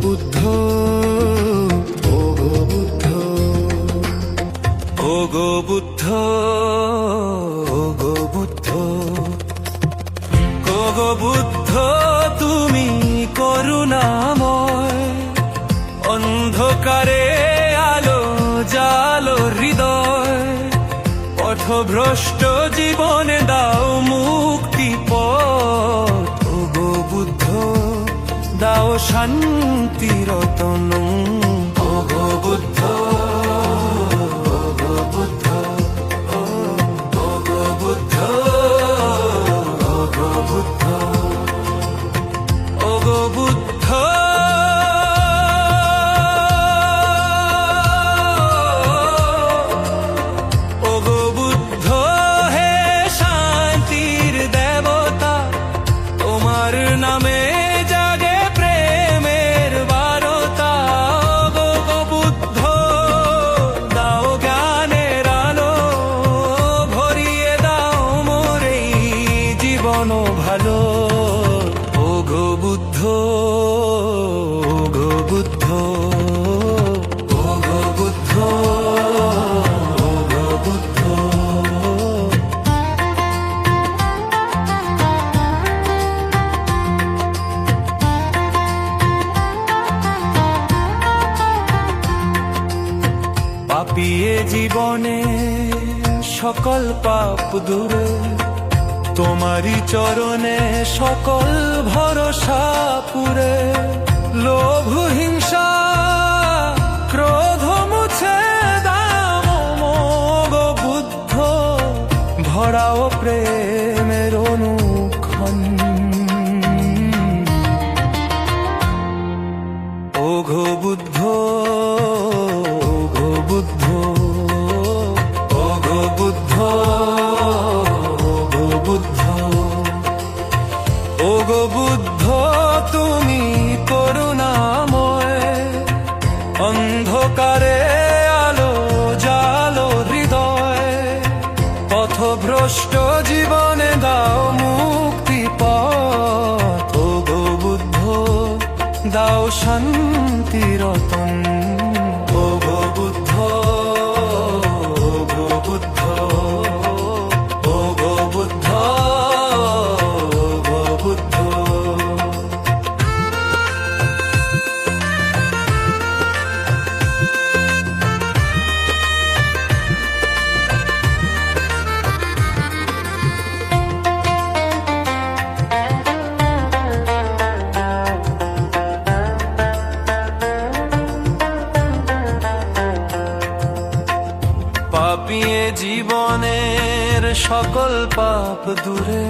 বুদ্ধ, ও গো বুদ্ধ, ও গো বুদ্ধ, ও গো বুদ্ধ, ও গো বুদ্ধ, তুমি করুণাময়, অন্ধকারে আলো জালো হৃদয়, পথভ্রষ্ট জীবনে দাও মুক্তি পথ। ও গো বুদ্ধ, দাও শান্তি রতন। ও গো বুদ্ধ, ও গো বুদ্ধ, ও গো বুদ্ধ, ও গো বুদ্ধ, ও গো বুদ্ধ, ও গো বুদ্ধ, হে শান্তির দেবতা, তোমার নামে ভালো। ও গো বুদ্ধ, ও গো বুদ্ধ, ও গো বুদ্ধ, ও গো বুদ্ধ, পাপিয়ে জীবনে সকল পাপ দূরে, তোমারি চরণে সকল ভরসা পুরে, লোভ হিংসা ক্রোধ মুছে দাও গো বুদ্ধ, ভরাও প্রেমের অনুক্ষণ। ও গো বুদ্ধ, ও গো বুদ্ধ, ও গো বুদ্ধ, ও গো বুদ্ধ, তুমি করুণাময়, অন্ধকারে আলো জালো হৃদয়, পথভ্রষ্ট জীবনে দাও মুক্তি পথ। ও গো বুদ্ধ, দাও শান্তি রতন। ও গো বুদ্ধ, ও গো বুদ্ধ, ও গো বুদ্ধ, পাপিয়ে জীবনের সকল পাপ দূরে,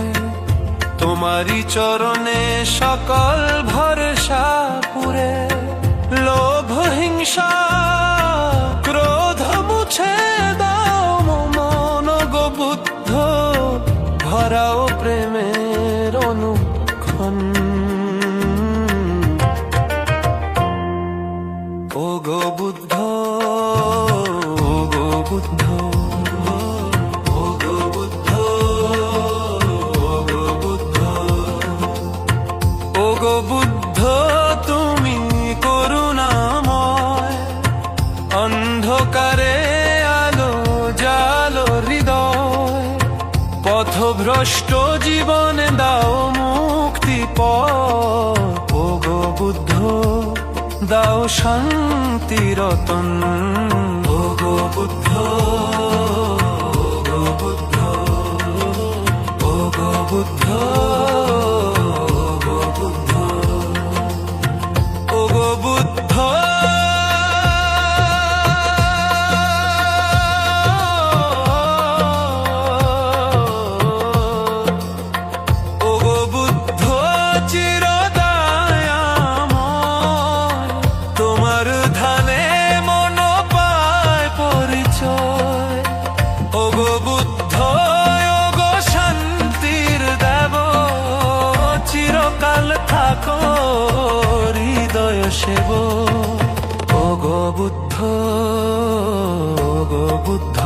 তোমারি চরণে সকল ভরসা পুরে, লোভ হিংসা ক্রোধ মুছে দাও মন গো বুদ্ধ, ভরাও প্রেমের অনুক্ষণ। ও গো বুদ্ধ, ও গো বুদ্ধ, ও গো বুদ্ধ, ও গো বুদ্ধ, ও গো বুদ্ধ, তুমি করুণাময়, অন্ধকারে আলো জালো হৃদয়, পথভ্রষ্ট জীবনে দাও মুক্তি পথ। ও গো বুদ্ধ, দাও শান্তি রতন। ও গো বুদ্ধ, ও গো বুদ্ধ, ও গো বুদ্ধ, ও গো বুদ্ধ, ও গো বুদ্ধ, ও গো বুদ্ধ, চিরদয়াময়, তোমার ধানে মন পায় পরিচয়। ও গো বুদ্ধ, ও গো শান্তির দেব, চিরকাল থাকো হৃদয় সেব। ও গো বুদ্ধ, ও গো বুদ্ধ।